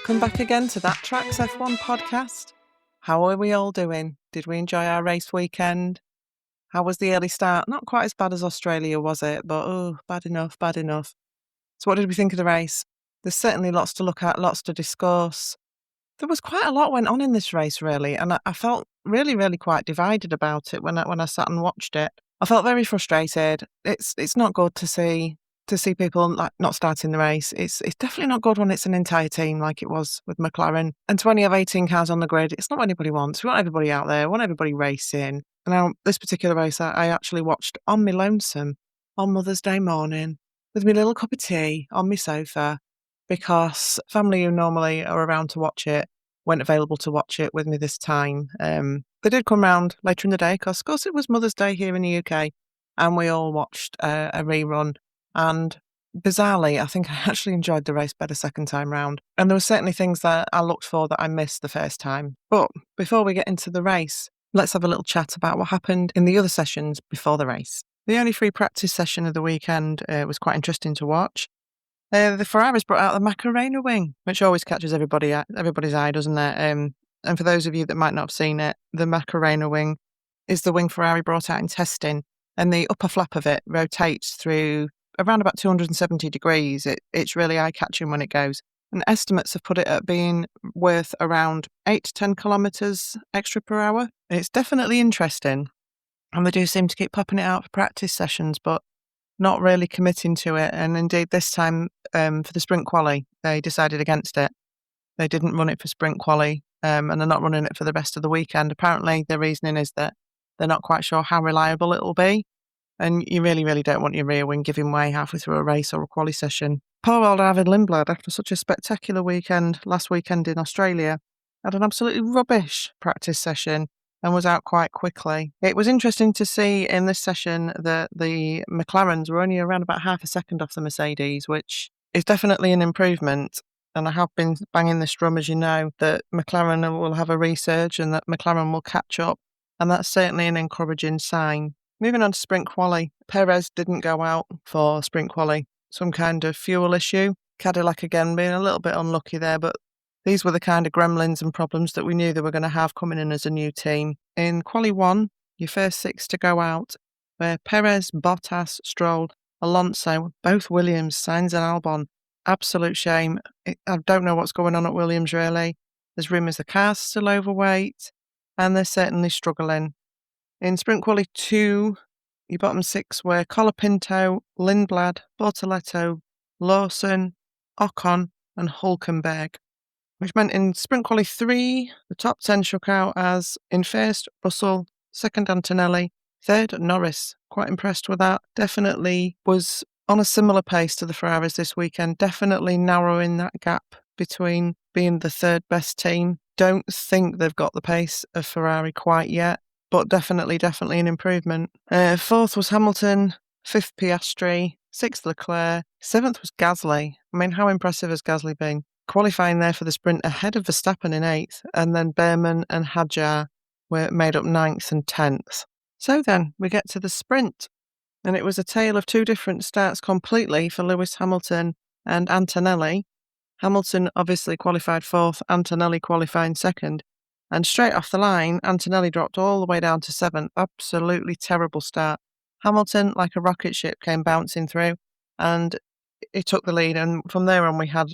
Welcome back again to That Tracks F1 podcast. How are we all doing? Did we enjoy our race weekend? How was the early start? Not quite as bad as Australia, was it? But bad enough, bad enough. So what did we think of the race? There's certainly lots to look at, lots to discuss. There was quite a lot went on in this race, really, and I felt really quite divided about it when I sat and watched it. I felt very frustrated. It's not good to see people like not starting the race. It's definitely not good when it's an entire team like it was with McLaren. And to only have 18 cars on the grid, it's not what anybody wants. We want everybody out there, we want everybody racing. Now, this particular race I actually watched on my lonesome on Mother's Day morning with my little cup of tea on my sofa, because family who normally are around to watch it weren't available to watch it with me this time. They did come round later in the day because, of course, it was Mother's Day here in the UK, and we all watched a rerun. And bizarrely, I think I actually enjoyed the race better second time round. And there were certainly things that I looked for that I missed the first time. But before we get into the race, let's have a little chat about what happened in the other sessions before the race. The only free practice session of the weekend was quite interesting to watch. The Ferraris brought out the Macarena wing, which always catches everybody's eye, doesn't it? And for those of you that might not have seen it, the Macarena wing is the wing Ferrari brought out in testing, and the upper flap of it rotates through around about 270 degrees. It's really eye-catching when it goes. And estimates have put it at being worth around 8 to 10 kilometres extra per hour. It's definitely interesting, and they do seem to keep popping it out for practice sessions, but not really committing to it. And indeed, this time for the sprint quali, they decided against it. They didn't run it for sprint quali, and they're not running it for the rest of the weekend. Apparently, the reasoning is that they're not quite sure how reliable it will be. And you really don't want your rear wing giving way halfway through a race or a quali session. Poor old Arvid Lindblad, after such a spectacular weekend last weekend in Australia, had an absolutely rubbish practice session and was out quite quickly. It was interesting to see in this session that the McLarens were only around about half a second off the Mercedes, which is definitely an improvement. And I have been banging this drum, as you know, that McLaren will have a resurge and that McLaren will catch up. And that's certainly an encouraging sign. Moving on to sprint quali, Perez didn't go out for sprint quali. Some kind of fuel issue. Cadillac again being a little bit unlucky there, but these were the kind of gremlins and problems that we knew they were going to have coming in as a new team. In quali 1, your first 6 to go out were Perez, Bottas, Stroll, Alonso, both Williams, Sainz and Albon. Absolute shame. I don't know what's going on at Williams, really. There's rumours the car's still overweight, and they're certainly struggling. In sprint quali 2, your bottom 6 were Colapinto, Lindblad, Bortoletto, Lawson, Ocon and Hülkenberg, which meant in sprint quali 3, the top 10 shook out as in first, Russell, second, Antonelli, third, Norris. Quite impressed with that. Definitely was on a similar pace to the Ferraris this weekend, definitely narrowing that gap between being the third best team. Don't think they've got the pace of Ferrari quite yet, but definitely an improvement. Fourth was Hamilton, fifth Piastri, sixth Leclerc, seventh was Gasly. I mean, how impressive has Gasly been? Qualifying there for the sprint ahead of Verstappen in 8th, and then Behrman and Hadjar were made up 9th and 10th. So then we get to the sprint, and it was a tale of two different starts completely for Lewis Hamilton and Antonelli. Hamilton obviously qualified 4th, Antonelli qualifying 2nd, and straight off the line, Antonelli dropped all the way down to 7th. Absolutely terrible start. Hamilton, like a rocket ship, came bouncing through, and he took the lead, and from there on we had,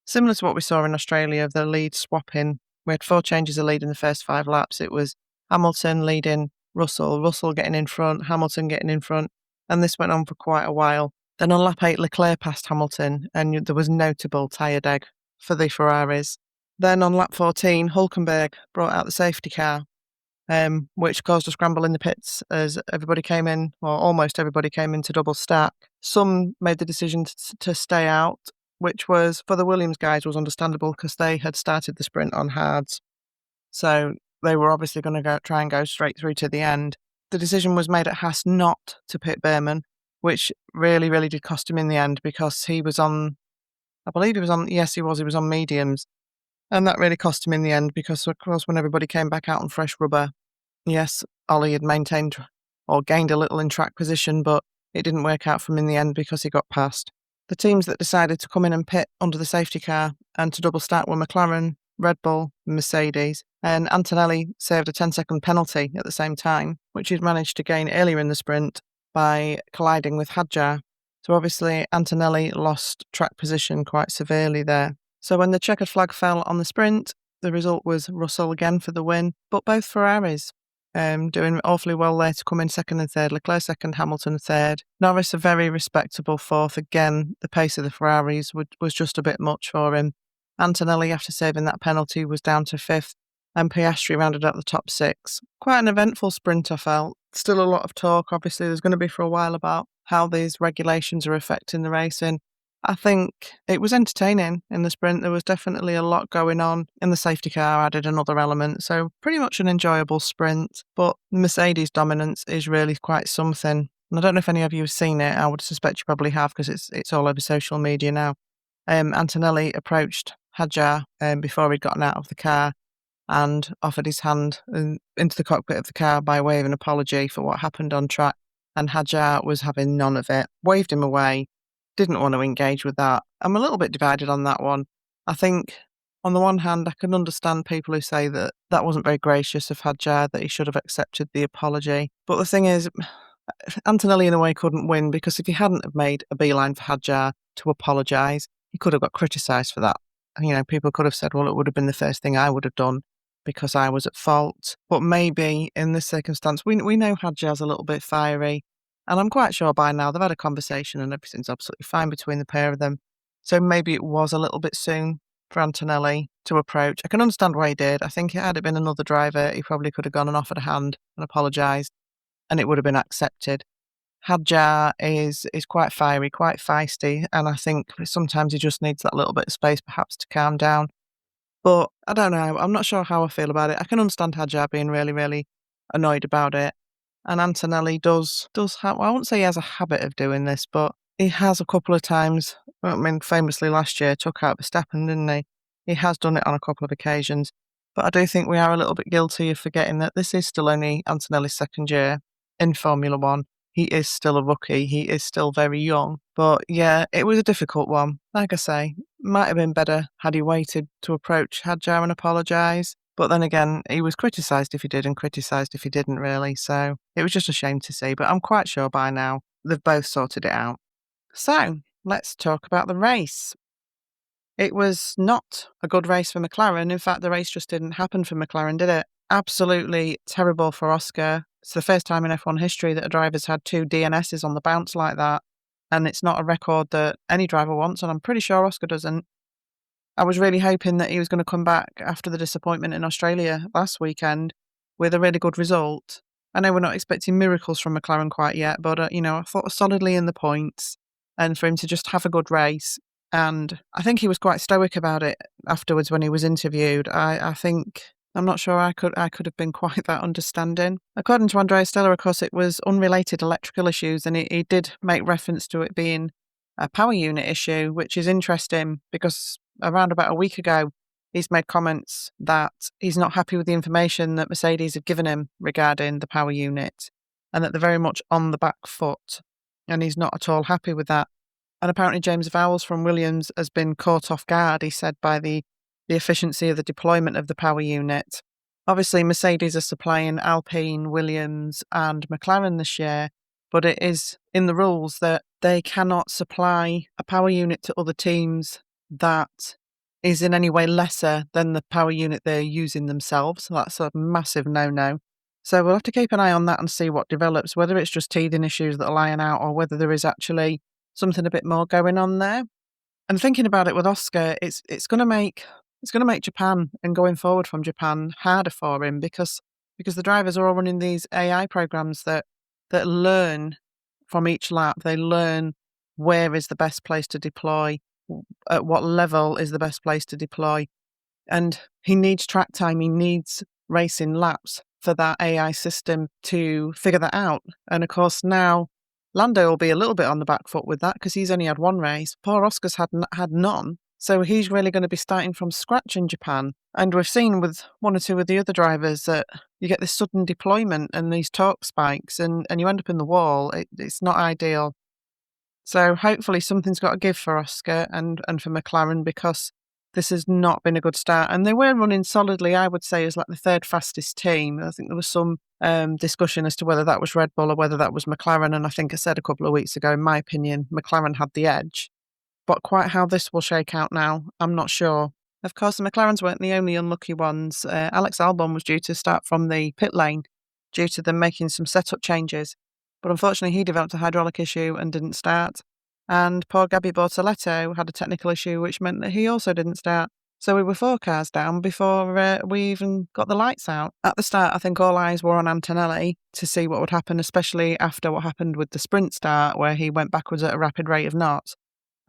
similar to what we saw in Australia, the lead swapping. We had 4 changes of lead in the first 5 laps. It was Hamilton leading Russell, Russell getting in front, Hamilton getting in front, and this went on for quite a while. Then on lap 8, Leclerc passed Hamilton, and there was notable tyre deg for the Ferraris. Then on lap 14, Hülkenberg brought out the safety car, which caused a scramble in the pits as everybody came in, or almost everybody came in to double stack. Some made the decision to stay out, which was, for the Williams guys, was understandable because they had started the sprint on hards. So they were obviously going to try and go straight through to the end. The decision was made at Haas not to pit Behrman, which really did cost him in the end because he was on, I believe he was on mediums. And that really cost him in the end because, of course, when everybody came back out on fresh rubber, yes, Ollie had maintained or gained a little in track position, but it didn't work out for him in the end because he got passed. The teams that decided to come in and pit under the safety car and to double stack were McLaren, Red Bull, and Mercedes. And Antonelli served a 10-second penalty at the same time, which he'd managed to gain earlier in the sprint by colliding with Hadjar. So obviously Antonelli lost track position quite severely there. So when the checkered flag fell on the sprint, the result was Russell again for the win, but both Ferraris doing awfully well there to come in second and third. Leclerc second, Hamilton third. Norris a very respectable fourth. Again, the pace of the Ferraris was just a bit much for him. Antonelli, after saving that penalty, was down to fifth, and Piastri rounded out the top six. Quite an eventful sprint, I felt. Still a lot of talk, obviously, there's going to be for a while about how these regulations are affecting the racing. I think it was entertaining in the sprint. There was definitely a lot going on, and the safety car added another element. So pretty much an enjoyable sprint, but Mercedes' dominance is really quite something. And I don't know if any of you have seen it. I would suspect you probably have because it's all over social media now. Antonelli approached Hadjar before he'd gotten out of the car and offered his hand into the cockpit of the car by way of an apology for what happened on track. And Hadjar was having none of it, waved him away, didn't want to engage with that. I'm a little bit divided on that one. I think, on the one hand, I can understand people who say that that wasn't very gracious of Hadjar, that he should have accepted the apology. But the thing is, Antonelli in a way couldn't win because if he hadn't have made a beeline for Hadjar to apologise, he could have got criticised for that. You know, people could have said, well, it would have been the first thing I would have done because I was at fault. But maybe in this circumstance, we know Hadjar's a little bit fiery. And I'm quite sure by now they've had a conversation and everything's absolutely fine between the pair of them. So maybe it was a little bit soon for Antonelli to approach. I can understand why he did. I think had it been another driver, he probably could have gone and offered a hand and apologised, and it would have been accepted. Hadjar is quite fiery, quite feisty, and I think sometimes he just needs that little bit of space perhaps to calm down. But I don't know. I'm not sure how I feel about it. I can understand Hadjar being really, really annoyed about it. And Antonelli does have, I won't say he has a habit of doing this, but he has a couple of times. I mean, famously last year, took out Verstappen, didn't he? He has done it on a couple of occasions. But I do think we are a little bit guilty of forgetting that this is still only Antonelli's second year in Formula One. He is still a rookie. He is still very young. But yeah, it was a difficult one. Like I say, might have been better had he waited to approach Hadjar and apologise. But then again, he was criticised if he did and criticised if he didn't, really. So it was just a shame to see. But I'm quite sure by now they've both sorted it out. So let's talk about the race. It was not a good race for McLaren. In fact, the race just didn't happen for McLaren, did it? Absolutely terrible for Oscar. It's the first time in F1 history that a driver's had 2 DNSs on the bounce like that. And it's not a record that any driver wants, and I'm pretty sure Oscar doesn't. I was really hoping that he was going to come back after the disappointment in Australia last weekend with a really good result. I know we're not expecting miracles from McLaren quite yet, but, I thought solidly in the points and for him to just have a good race. And I think he was quite stoic about it afterwards when he was interviewed. I think, I'm not sure I could have been quite that understanding. According to Andrea Stella, of course, it was unrelated electrical issues, and he did make reference to it being a power unit issue, which is interesting because around about a week ago, he's made comments that he's not happy with the information that Mercedes have given him regarding the power unit and that they're very much on the back foot, and he's not at all happy with that. And apparently James Vowles from Williams has been caught off guard, he said, by the efficiency of the deployment of the power unit. Obviously, Mercedes are supplying Alpine, Williams and McLaren this year, but it is in the rules that they cannot supply a power unit to other teams that is in any way lesser than the power unit they're using themselves. That's a massive no-no. So we'll have to keep an eye on that and see what develops, whether it's just teething issues that are lying out or whether there is actually something a bit more going on there. And thinking about it with Oscar, it's going to make Japan and going forward from Japan harder for him because the drivers are all running these AI programs that learn from each lap. They learn where is the best place to deploy, at what level is the best place to deploy. And he needs track time, he needs racing laps for that AI system to figure that out. And of course now Lando will be a little bit on the back foot with that because he's only had one race. Poor Oscar's had none. So he's really going to be starting from scratch in Japan. And we've seen with one or two of the other drivers that you get this sudden deployment and these torque spikes and you end up in the wall. It's not ideal. So hopefully something's got to give for Oscar and for McLaren, because this has not been a good start. And they were running solidly, I would say, as like the third fastest team. I think there was some discussion as to whether that was Red Bull or whether that was McLaren. And I think I said a couple of weeks ago, in my opinion, McLaren had the edge. But quite how this will shake out now, I'm not sure. Of course, the McLarens weren't the only unlucky ones. Alex Albon was due to start from the pit lane due to them making some setup changes. But unfortunately, he developed a hydraulic issue and didn't start. And poor Gabby Bortoletto had a technical issue, which meant that he also didn't start. So we were 4 cars down before we even got the lights out. At the start, I think all eyes were on Antonelli to see what would happen, especially after what happened with the sprint start, where he went backwards at a rapid rate of knots.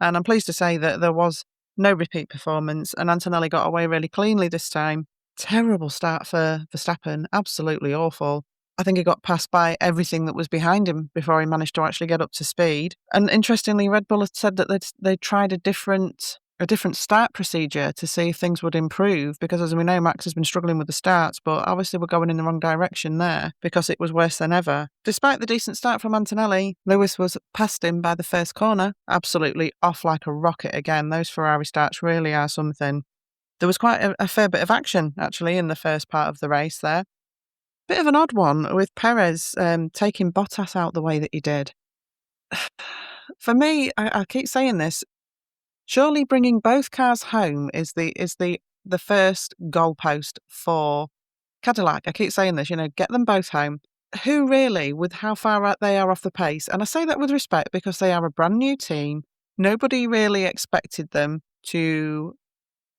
And I'm pleased to say that there was no repeat performance, and Antonelli got away really cleanly this time. Terrible start for Verstappen, absolutely awful. I think he got passed by everything that was behind him before he managed to actually get up to speed. And interestingly, Red Bull had said that they tried a different start procedure to see if things would improve, because as we know, Max has been struggling with the starts, but obviously we're going in the wrong direction there because it was worse than ever. Despite the decent start from Antonelli, Lewis was past him by the first corner, absolutely off like a rocket again. Those Ferrari starts really are something. There was quite a fair bit of action, actually, in the first part of the race there. Bit of an odd one with Perez taking Bottas out the way that he did. For me, I keep saying this, surely bringing both cars home is the first goalpost for Cadillac. I keep saying this, get them both home. Who really, with how far out they are off the pace, and I say that with respect because they are a brand new team, nobody really expected them to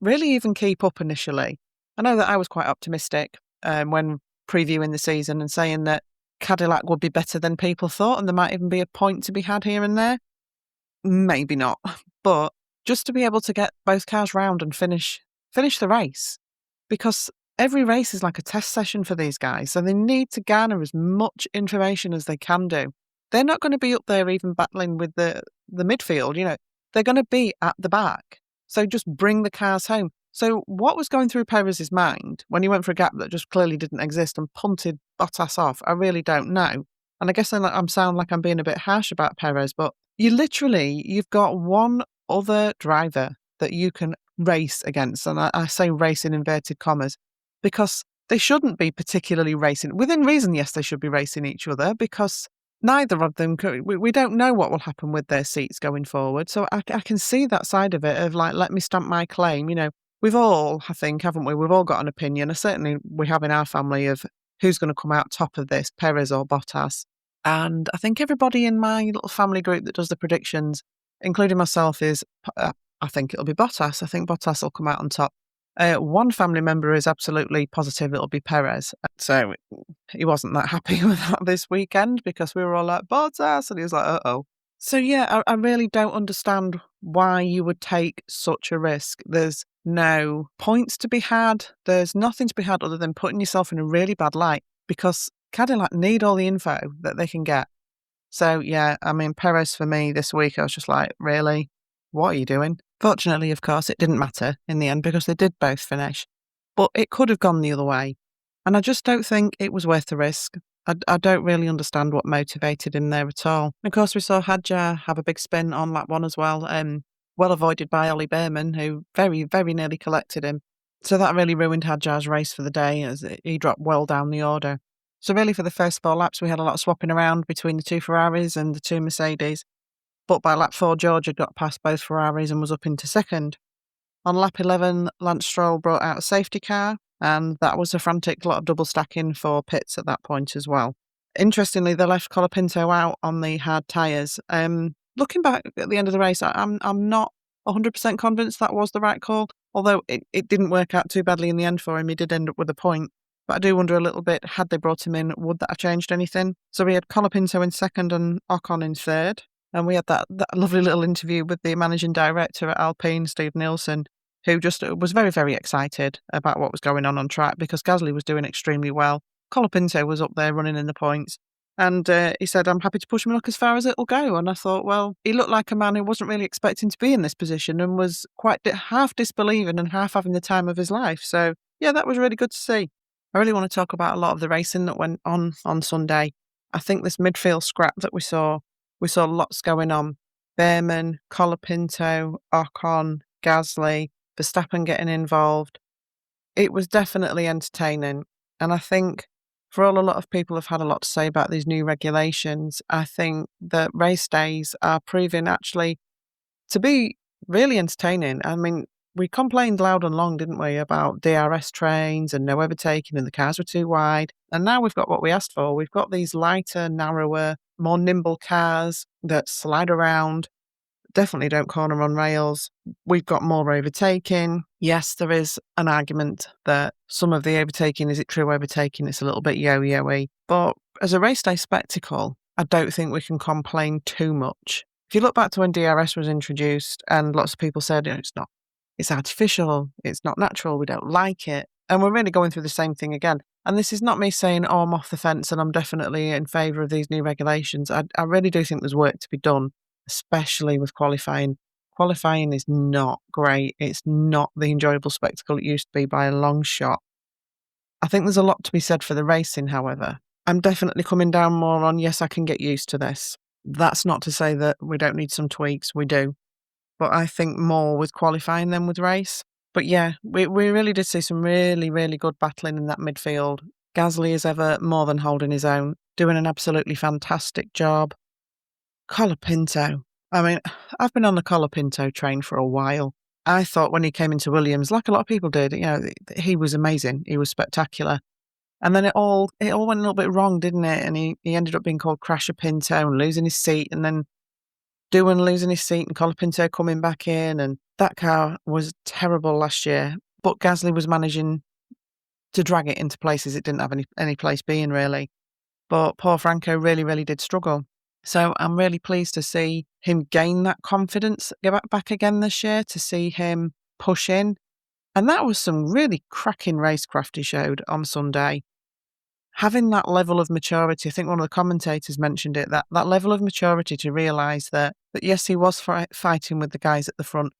really even keep up initially. I know that I was quite optimistic when previewing the season and saying that Cadillac would be better than people thought, and there might even be a point to be had here and there. Maybe not, but just to be able to get both cars round and finish the race, because every race is like a test session for these guys, so they need to garner as much information as they can do. They're not going to be up there even battling with the midfield, they're going to be at the back. So just bring the cars home. So what was going through Perez's mind when he went for a gap that just clearly didn't exist and punted Bottas off? I really don't know. And I guess I sound like I'm being a bit harsh about Perez, but you've got one other driver that you can race against. And I say race in inverted commas, because they shouldn't be particularly racing. Within reason, yes, they should be racing each other, because neither of them, we don't know what will happen with their seats going forward. So I can see that side of it of like, let me stamp my claim. We've all, I think, haven't we? We've all got an opinion. Certainly we have in our family of who's going to come out top of this, Perez or Bottas. And I think everybody in my little family group that does the predictions, including myself, is, I think it'll be Bottas. I think Bottas will come out on top. One family member is absolutely positive it'll be Perez. So he wasn't that happy with that this weekend, because we were all like, Bottas, and he was like, uh-oh. So yeah, I really don't understand why you would take such a risk. There's no points to be had. There's nothing to be had other than putting yourself in a really bad light, because Cadillac need all the info that they can get. So yeah, Perez for me this week, I was just like, really? What are you doing? Fortunately, of course, it didn't matter in the end because they did both finish. But it could have gone the other way. And I just don't think it was worth the risk. I don't really understand what motivated him there at all. Of course, we saw Hadjar have a big spin on lap 1 as well, well avoided by Ollie Behrman, who very, very nearly collected him. So that really ruined Hadjar's race for the day, as he dropped well down the order. So really for the first 4 laps, we had a lot of swapping around between the 2 Ferraris and the 2 Mercedes. But by lap 4, George had got past both Ferraris and was up into second. On lap 11, Lance Stroll brought out a safety car, and that was a frantic lot of double stacking for pits at that point as well. Interestingly, they left Colapinto out on the hard tyres. Looking back at the end of the race, I'm not 100% convinced that was the right call, although it didn't work out too badly in the end for him. He did end up with a point. But I do wonder a little bit, had they brought him in, would that have changed anything? So we had Colapinto in second and Ocon in third. And we had that lovely little interview with the managing director at Alpine, Steve Nielsen, who just was very, very excited about what was going on track, because Gasly was doing extremely well. Colapinto was up there running in the points. And he said, I'm happy to push my luck as far as it'll go. And I thought, well, he looked like a man who wasn't really expecting to be in this position and was quite half disbelieving and half having the time of his life. So, yeah, that was really good to see. I really want to talk about a lot of the racing that went on Sunday. I think this midfield scrap that we saw lots going on. Behrman, Colapinto, Ocon, Gasly, Verstappen getting involved. It was definitely entertaining. And I think for all a lot of people have had a lot to say about these new regulations, I think that race days are proving actually to be really entertaining. I mean, we complained loud and long, didn't we, about DRS trains and no overtaking and the cars were too wide. And now we've got what we asked for. We've got these lighter, narrower, more nimble cars that slide around, definitely don't corner on rails. We've got more overtaking. Yes, there is an argument that some of the overtaking, is it true overtaking? It's a little bit yo-yo-y. But as a race day spectacle, I don't think we can complain too much. If you look back to when DRS was introduced and lots of people said, it's artificial, it's not natural, we don't like it. And we're really going through the same thing again. And this is not me saying, I'm off the fence and I'm definitely in favour of these new regulations. I really do think there's work to be done, especially with qualifying. Qualifying is not great. It's not the enjoyable spectacle it used to be by a long shot. I think there's a lot to be said for the racing, however. I'm definitely coming down more on, yes, I can get used to this. That's not to say that we don't need some tweaks. We do. But I think more with qualifying than with race. But yeah, we really did see some really, really good battling in that midfield. Gasly is ever more than holding his own, doing an absolutely fantastic job. Colapinto. I mean, I've been on the Colapinto train for a while. I thought when he came into Williams, like a lot of people did, he was amazing. He was spectacular. And then it all went a little bit wrong, didn't it? And he ended up being called Crasher Pinto and losing his seat, and then Doohan losing his seat and Colapinto coming back in. And that car was terrible last year. But Gasly was managing to drag it into places it didn't have any place being, really. But poor Franco really, really did struggle. So I'm really pleased to see him gain that confidence back again this year, to see him push in. And that was some really cracking racecraft he showed on Sunday. Having that level of maturity, I think one of the commentators mentioned it, that level of maturity to realise that yes, he was fighting with the guys at the front,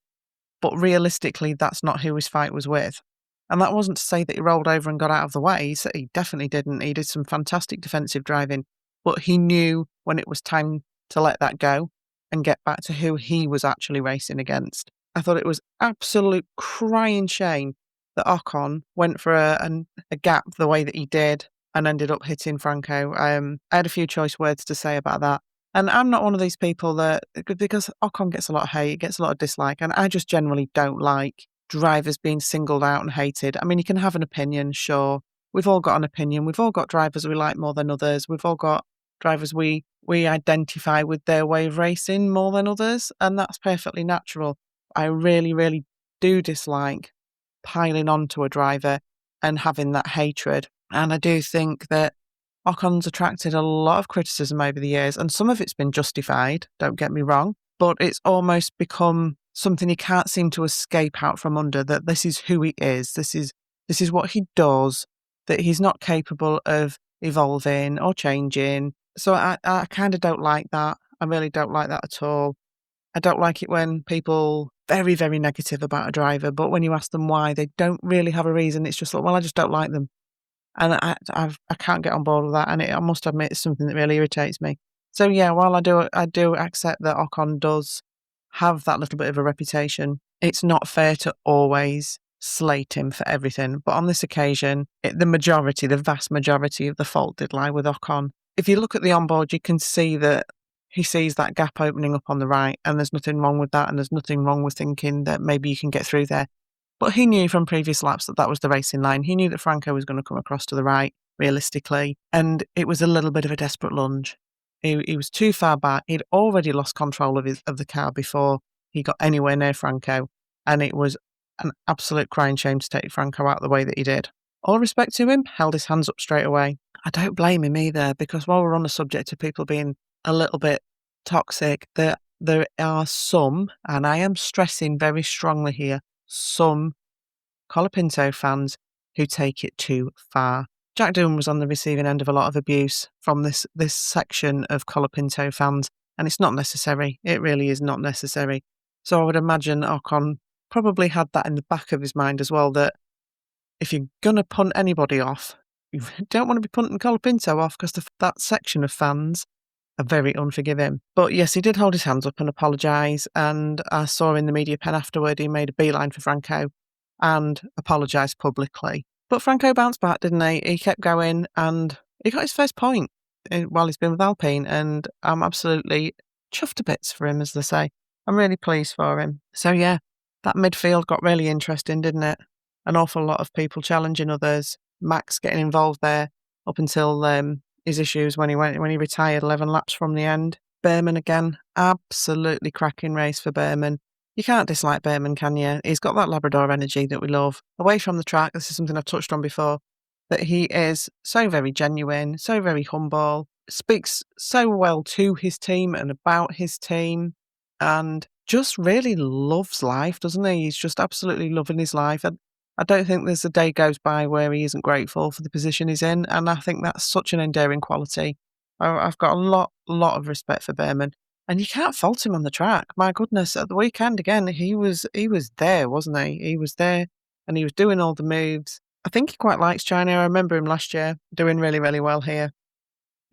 but realistically, that's not who his fight was with. And that wasn't to say that he rolled over and got out of the way. He definitely didn't. He did some fantastic defensive driving, but he knew when it was time to let that go and get back to who he was actually racing against. I thought it was absolute crying shame that Ocon went for a gap the way that he did and ended up hitting Franco. I had a few choice words to say about that. And I'm not one of these people that, because Ocon gets a lot of hate, gets a lot of dislike, and I just generally don't like drivers being singled out and hated. I mean, you can have an opinion, sure. We've all got an opinion. We've all got drivers we like more than others. We've all got drivers we identify with their way of racing more than others, and that's perfectly natural. I really, really do dislike piling onto a driver and having that hatred. And I do think that Ocon's attracted a lot of criticism over the years, and some of it's been justified, don't get me wrong, but it's almost become something he can't seem to escape out from under, that this is who he is, this is what he does, that he's not capable of evolving or changing. So I kind of don't like that. I really don't like that at all. I don't like it when people very, very negative about a driver, but when you ask them why, they don't really have a reason. It's just like, well, I just don't like them. And I can't get on board with that. And I must admit, it's something that really irritates me. So yeah, while I do accept that Ocon does have that little bit of a reputation, it's not fair to always slate him for everything. But on this occasion, the vast majority of the fault did lie with Ocon. If you look at the onboard, you can see that he sees that gap opening up on the right, and there's nothing wrong with that, and there's nothing wrong with thinking that maybe you can get through there. But he knew from previous laps that was the racing line. He knew that Franco was going to come across to the right, realistically, and it was a little bit of a desperate lunge. He was too far back. He'd already lost control of the car before he got anywhere near Franco, and it was an absolute crying shame to take Franco out the way that he did. All respect to him, held his hands up straight away. I don't blame him either, because while we're on the subject of people being a little bit toxic, there are some, and I am stressing very strongly here, some Colapinto fans who take it too far. Jack Doohan was on the receiving end of a lot of abuse from this section of Colapinto fans, and it's not necessary. It really is not necessary. So I would imagine Ocon probably had that in the back of his mind as well, that if you're going to punt anybody off, you don't want to be punting Colapinto off, because that section of fans very unforgiving. But yes, he did hold his hands up and apologise, and I saw in the media pen afterward he made a beeline for Franco and apologised publicly. But Franco bounced back, didn't he? He kept going and he got his first point while he's been with Alpine, and I'm absolutely chuffed to bits for him, as they say. I'm really pleased for him. So yeah, that midfield got really interesting, didn't it? An awful lot of people challenging others. Max getting involved there up until his issues when he retired 11 laps from the end. Behrman again, absolutely cracking race for Behrman. You can't dislike Behrman, can you? He's got that Labrador energy that we love. Away from the track, this is something I've touched on before, that he is so very genuine, so very humble, speaks so well to his team and about his team, and just really loves life, doesn't he? He's just absolutely loving his life. And I don't think there's a day goes by where he isn't grateful for the position he's in, and I think that's such an endearing quality. I've got a lot of respect for Behrman, and you can't fault him on the track. My goodness, at the weekend again, he was there, wasn't he? He was there, and he was doing all the moves. I think he quite likes China. I remember him last year doing really, really well here.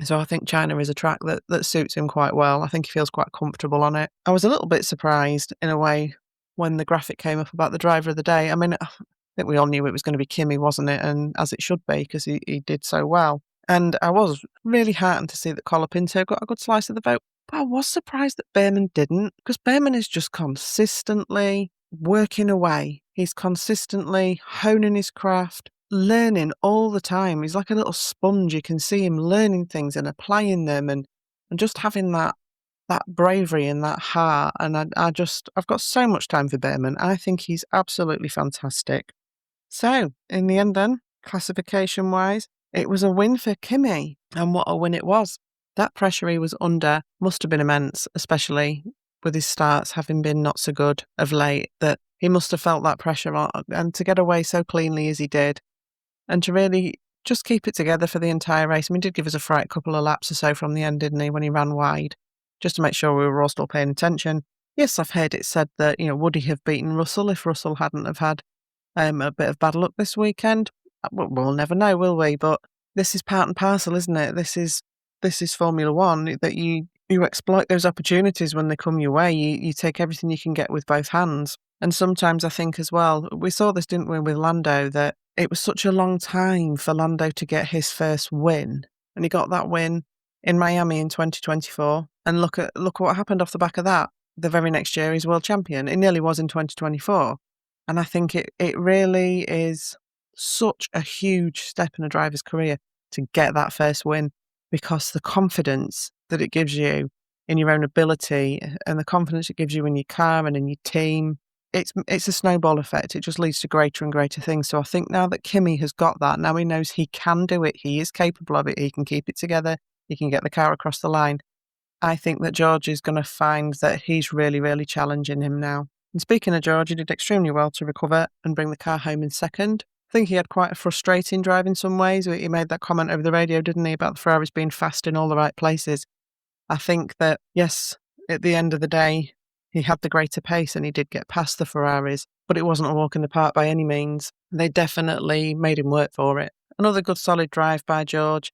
So I think China is a track that suits him quite well. I think he feels quite comfortable on it. I was a little bit surprised, in a way, when the graphic came up about the driver of the day. I mean, I think we all knew it was going to be Kimi, wasn't it? And as it should be, because he did so well. And I was really heartened to see that Colapinto got a good slice of the vote. But I was surprised that Behrman didn't, because Behrman is just consistently working away. He's consistently honing his craft, learning all the time. He's like a little sponge. You can see him learning things and applying them, and just having that bravery and that heart. And I've got so much time for Behrman. I think he's absolutely fantastic. So, in the end then, classification-wise, it was a win for Kimi, and what a win it was. That pressure he was under must have been immense, especially with his starts having been not so good of late, that he must have felt that pressure on, and to get away so cleanly as he did, and to really just keep it together for the entire race. I mean, he did give us a fright couple of laps or so from the end, didn't he, when he ran wide, just to make sure we were all still paying attention. Yes, I've heard it said that, would he have beaten Russell if Russell hadn't have had a bit of bad luck this weekend? We'll never know, will we? But this is part and parcel, isn't it? This is Formula One, that you exploit those opportunities when they come your way. You take everything you can get with both hands. And sometimes I think as well, we saw this, didn't we, with Lando, that it was such a long time for Lando to get his first win. And he got that win in Miami in 2024. And look what happened off the back of that. The very next year, he's world champion. It nearly was in 2024. And I think it really is such a huge step in a driver's career to get that first win, because the confidence that it gives you in your own ability, and the confidence it gives you in your car and in your team, it's a snowball effect. It just leads to greater and greater things. So I think now that Kimi has got that, now he knows he can do it, he is capable of it, he can keep it together, he can get the car across the line. I think that George is going to find that he's really, really challenging him now. And speaking of George, he did extremely well to recover and bring the car home in second. I think he had quite a frustrating drive in some ways. He made that comment over the radio, didn't he, about the Ferraris being fast in all the right places. I think that, yes, at the end of the day, he had the greater pace and he did get past the Ferraris, but it wasn't a walk in the park by any means. They definitely made him work for it. Another good solid drive by George.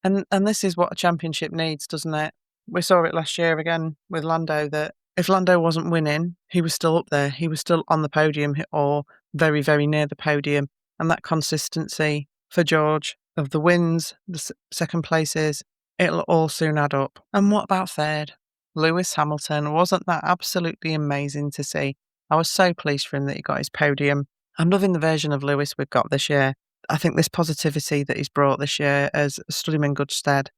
And this is what a championship needs, doesn't it? We saw it last year again with Lando, that if Lando wasn't winning, he was still up there. He was still on the podium or very, very near the podium. And that consistency for George of the wins, the second places, it'll all soon add up. And what about third? Lewis Hamilton. Wasn't that absolutely amazing to see? I was so pleased for him that he got his podium. I'm loving the version of Lewis we've got this year. I think this positivity that he's brought this year has stood him in good stead.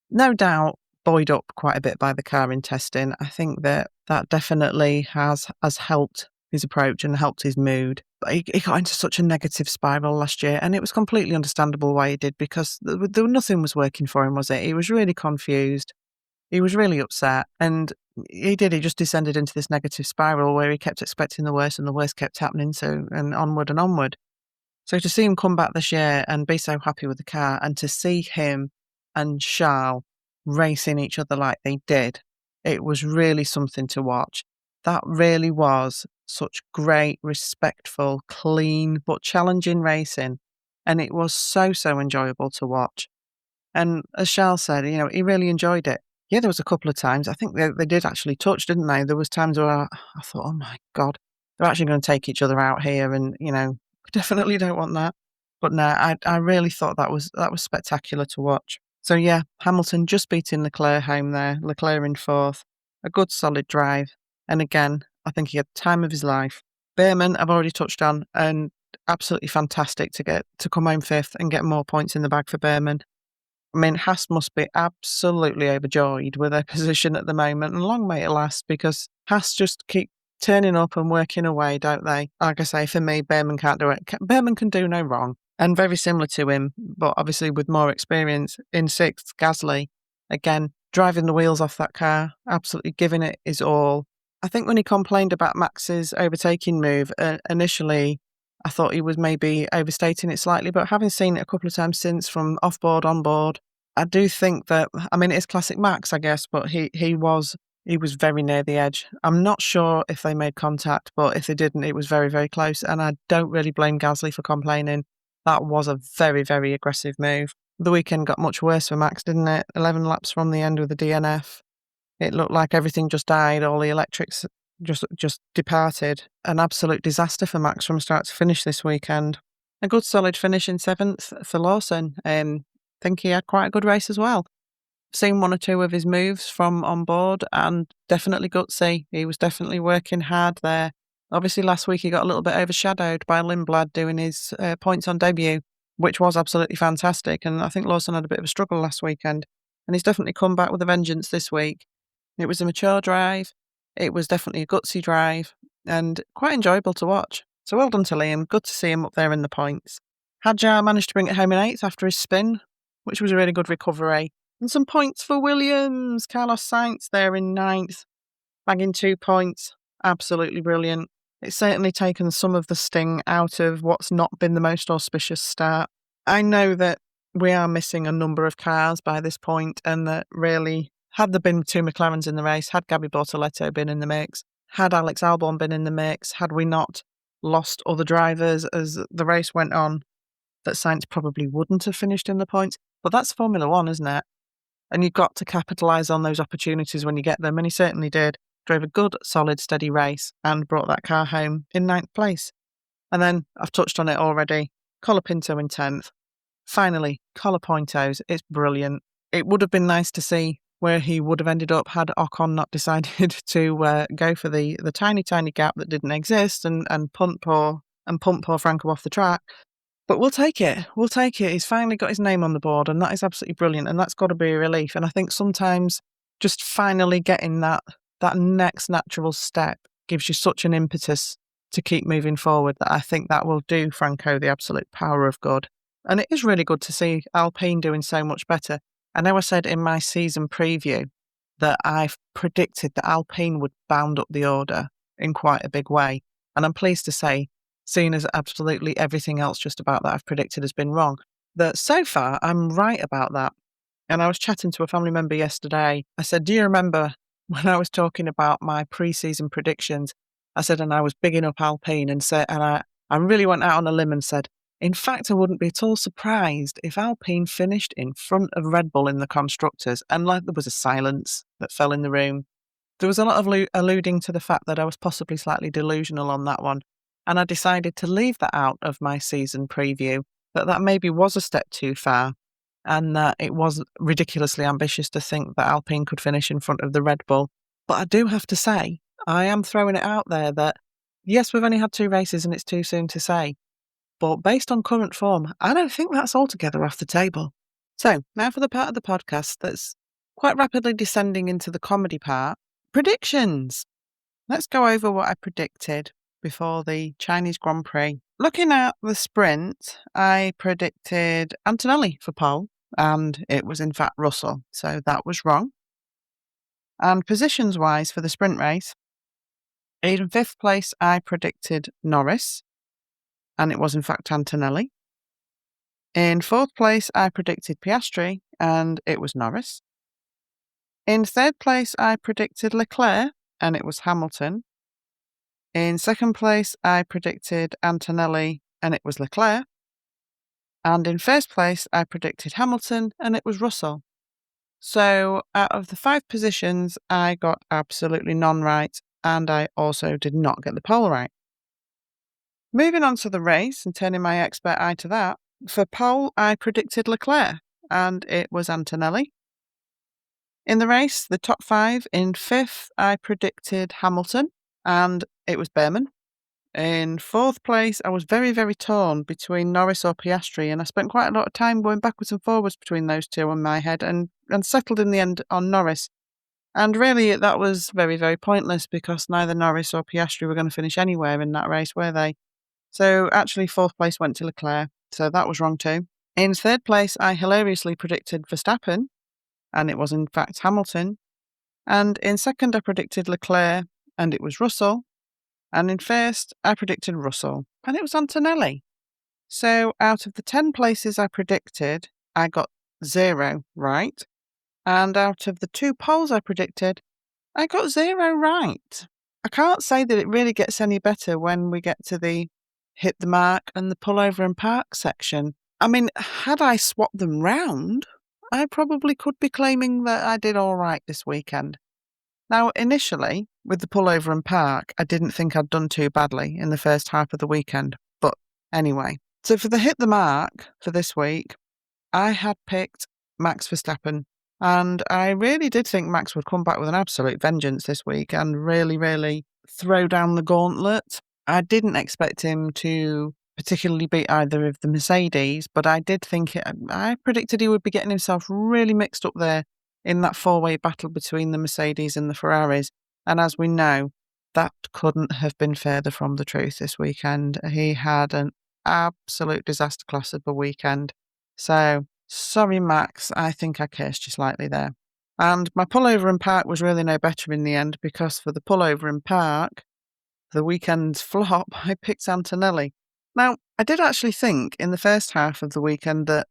No doubt buoyed up quite a bit by the car in testing. I think that definitely has helped his approach and helped his mood. But he got into such a negative spiral last year, and it was completely understandable why he did, because nothing was working for him, was it? He was really confused. He was really upset, and he just descended into this negative spiral where he kept expecting the worst, and the worst kept happening, and onward and onward. So to see him come back this year and be so happy with the car, and to see him and Charles racing each other like they did, it was really something to watch. That really was such great, respectful, clean, but challenging racing. And it was so, so enjoyable to watch. And as Charles said, he really enjoyed it. Yeah, there was a couple of times. I think they did actually touch, didn't they? There was times where I thought, "Oh my god, they're actually gonna take each other out here," and, definitely don't want that. But no, I really thought that was spectacular to watch. So yeah, Hamilton just beating Leclerc home there, Leclerc in 4th. A good solid drive, and again, I think he had the time of his life. Behrman, I've already touched on, and absolutely fantastic to come home 5th and get more points in the bag for Behrman. I mean, Haas must be absolutely overjoyed with their position at the moment, and long may it last, because Haas just keep turning up and working away, don't they? Like I say, for me, Behrman can't do it. Behrman can do no wrong. And very similar to him, but obviously with more experience, in 6th, Gasly, again, driving the wheels off that car, absolutely giving it his all. I think when he complained about Max's overtaking move, initially, I thought he was maybe overstating it slightly, but having seen it a couple of times since from off-board, on-board, I do think that, I mean, it's classic Max, I guess, but he was very near the edge. I'm not sure if they made contact, but if they didn't, it was very, very close, and I don't really blame Gasly for complaining. That was a very, very aggressive move. The weekend got much worse for Max, didn't it? 11 laps from the end with the DNF. It looked like everything just died, all the electrics just departed. An absolute disaster for Max from start to finish this weekend. A good solid finish in 7th for Lawson. Think he had quite a good race as well. Seen one or two of his moves from on board, and definitely gutsy. He was definitely working hard there. Obviously, last week he got a little bit overshadowed by Lindblad doing his points on debut, which was absolutely fantastic. And I think Lawson had a bit of a struggle last weekend, and he's definitely come back with a vengeance this week. It was a mature drive. It was definitely a gutsy drive, and quite enjoyable to watch. So well done to Liam. Good to see him up there in the points. Hadjar managed to bring it home in 8th after his spin, which was a really good recovery. And some points for Williams. Carlos Sainz there in 9th, bagging 2 points. Absolutely brilliant. It's certainly taken some of the sting out of what's not been the most auspicious start. I know that we are missing a number of cars by this point, and that really, had there been 2 McLarens in the race, had Gabby Bortoletto been in the mix, had Alex Albon been in the mix, had we not lost other drivers as the race went on, that Sainz probably wouldn't have finished in the points. But that's Formula One, isn't it? And you've got to capitalise on those opportunities when you get them, and he certainly did. Drove a good, solid, steady race and brought that car home in 9th place. And then, I've touched on it already, Colapinto in 10th. Finally, Colapintos, it's brilliant. It would have been nice to see where he would have ended up had Ocon not decided to go for the tiny, tiny gap that didn't exist and pump poor Franco off the track. But we'll take it. We'll take it. He's finally got his name on the board, and that is absolutely brilliant, and that's got to be a relief. And I think sometimes just finally getting that next natural step gives you such an impetus to keep moving forward that I think that will do Franco the absolute power of good. And it is really good to see Alpine doing so much better. I know I said in my season preview that I've predicted that Alpine would bound up the order in quite a big way, and I'm pleased to say, seeing as absolutely everything else just about that I've predicted has been wrong, that so far I'm right about that. And I was chatting to a family member yesterday. I said, do you remember when I was talking about my pre-season predictions? I said, and I was bigging up Alpine and I really went out on a limb and said, in fact, I wouldn't be at all surprised if Alpine finished in front of Red Bull in the constructors. And like there was a silence that fell in the room. There was a lot of alluding to the fact that I was possibly slightly delusional on that one. And I decided to leave that out of my season preview, that maybe was a step too far, and that it was ridiculously ambitious to think that Alpine could finish in front of the Red Bull. But I do have to say, I am throwing it out there that, yes, we've only had 2 races and it's too soon to say, but based on current form, I don't think that's altogether off the table. So, now for the part of the podcast that's quite rapidly descending into the comedy part, predictions. Let's go over what I predicted before the Chinese Grand Prix. Looking at the sprint, I predicted Antonelli for pole, and it was in fact Russell, so that was wrong. And positions-wise for the sprint race, in 5th place I predicted Norris, and it was in fact Antonelli. In 4th place I predicted Piastri, and it was Norris. In 3rd place I predicted Leclerc, and it was Hamilton. In 2nd place, I predicted Antonelli, and it was Leclerc. And in 1st place, I predicted Hamilton, and it was Russell. So out of the 5 positions, I got absolutely none right, and I also did not get the pole right. Moving on to the race and turning my expert eye to that, for pole, I predicted Leclerc, and it was Antonelli. In the race, the top 5, in 5th, I predicted Hamilton, and it was Behrman. In 4th place, I was very, very torn between Norris or Piastri, and I spent quite a lot of time going backwards and forwards between those two in my head and settled in the end on Norris. And really, that was very, very pointless because neither Norris or Piastri were going to finish anywhere in that race, were they? So actually, 4th place went to Leclerc, so that was wrong too. In 3rd place, I hilariously predicted Verstappen, and it was in fact Hamilton. And in 2nd, I predicted Leclerc, and it was Russell. And in 1st, I predicted Russell, and it was Antonelli. So out of the 10 places I predicted, I got 0 right. And out of the 2 poles I predicted, I got 0 right. I can't say that it really gets any better when we get to the hit the mark and the pull over and park section. I mean, had I swapped them round, I probably could be claiming that I did all right this weekend. Now, initially, with the pull over and park, I didn't think I'd done too badly in the first half of the weekend. But anyway, so for the hit the mark for this week, I had picked Max Verstappen. And I really did think Max would come back with an absolute vengeance this week and really, really throw down the gauntlet. I didn't expect him to particularly beat either of the Mercedes, but I did think I predicted he would be getting himself really mixed up there in that four-way battle between the Mercedes and the Ferraris. And as we know, that couldn't have been further from the truth this weekend. He had an absolute disaster class of a weekend. So, sorry, Max, I think I cursed you slightly there. And my pullover in park was really no better in the end because for the pullover in park, the weekend's flop, I picked Antonelli. Now, I did actually think in the first half of the weekend that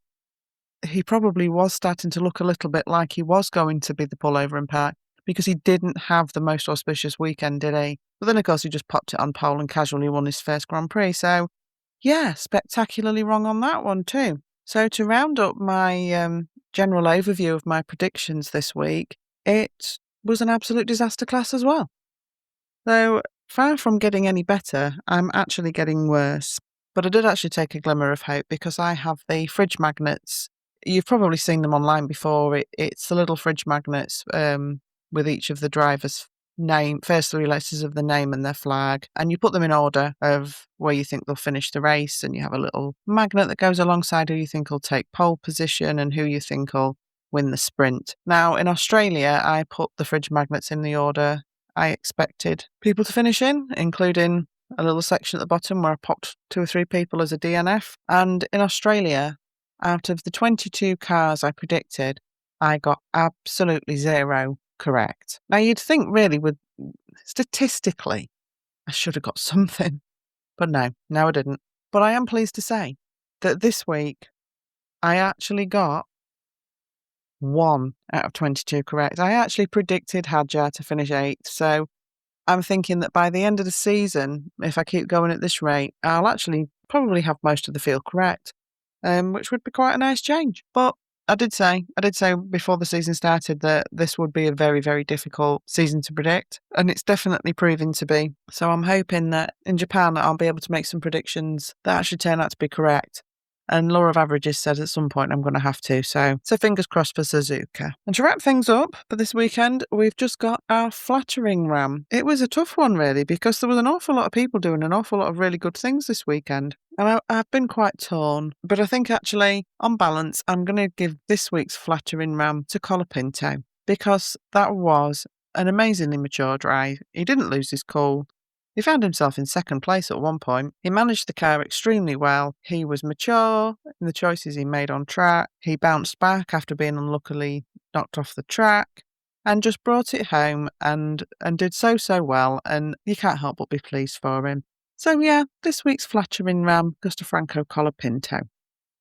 he probably was starting to look a little bit like he was going to be the pullover in park because he didn't have the most auspicious weekend, did he? But then, of course, he just popped it on pole and casually won his first Grand Prix. So, yeah, spectacularly wrong on that one too. So to round up my general overview of my predictions this week, it was an absolute disaster class as well. So far from getting any better, I'm actually getting worse. But I did actually take a glimmer of hope because I have the fridge magnets. You've probably seen them online before. It's the little fridge magnets with each of the drivers' first 3 letters of the name and their flag, and you put them in order of where you think they'll finish the race, and you have a little magnet that goes alongside who you think will take pole position and who you think will win the sprint. Now, in Australia, I put the fridge magnets in the order I expected people to finish in, including a little section at the bottom where I popped 2 or 3 people as a DNF. And in Australia, out of the 22 cars I predicted, I got absolutely 0 correct. Now, you'd think really statistically, I should have got something, but no, I didn't. But I am pleased to say that this week, I actually got 1 out of 22 correct. I actually predicted Hadjar to finish 8th, so I'm thinking that by the end of the season, if I keep going at this rate, I'll actually probably have most of the field correct, which would be quite a nice change. But I did say before the season started that this would be a very, very difficult season to predict, and it's definitely proving to be. So I'm hoping that in Japan I'll be able to make some predictions that actually turn out to be correct. And law of averages said at some point I'm going to have to. So fingers crossed for Suzuka. And to wrap things up for this weekend, we've just got our flattering ram. It was a tough one, really, because there was an awful lot of people doing an awful lot of really good things this weekend. And I've been quite torn. But I think actually, on balance, I'm going to give this week's flattering ram to Colapinto because that was an amazingly mature drive. He didn't lose his cool. He found himself in 2nd place at one point. He managed the car extremely well. He was mature in the choices he made on track. He bounced back after being unluckily knocked off the track and just brought it home and did so well. And you can't help but be pleased for him. So yeah, this week's flattering ram goes to Franco Colapinto.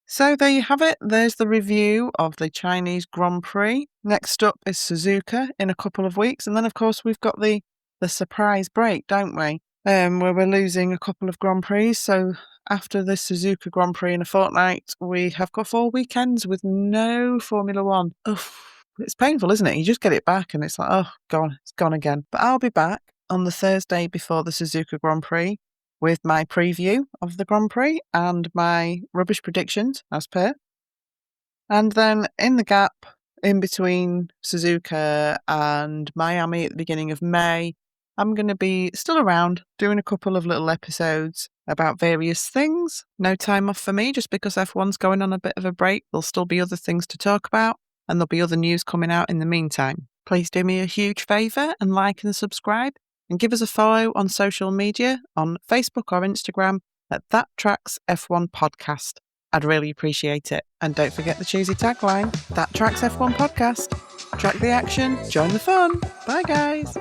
So there you have it. There's the review of the Chinese Grand Prix. Next up is Suzuka in a couple of weeks. And then, of course, we've got the surprise break, don't we? Where we're losing a couple of Grand Prix. So after the Suzuka Grand Prix in a fortnight, we have got 4 weekends with no Formula One. Oof, it's painful, isn't it? You just get it back and it's like, oh, gone. It's gone again. But I'll be back on the Thursday before the Suzuka Grand Prix with my preview of the Grand Prix and my rubbish predictions, as per. And then in the gap, in between Suzuka and Miami at the beginning of May, I'm going to be still around doing a couple of little episodes about various things. No time off for me, just because F1's going on a bit of a break. There'll still be other things to talk about, and there'll be other news coming out in the meantime. Please do me a huge favour and like and subscribe, and give us a follow on social media on Facebook or Instagram at That Tracks F1 Podcast. I'd really appreciate it. And don't forget the cheesy tagline, That Tracks F1 Podcast. Track the action, join the fun. Bye, guys.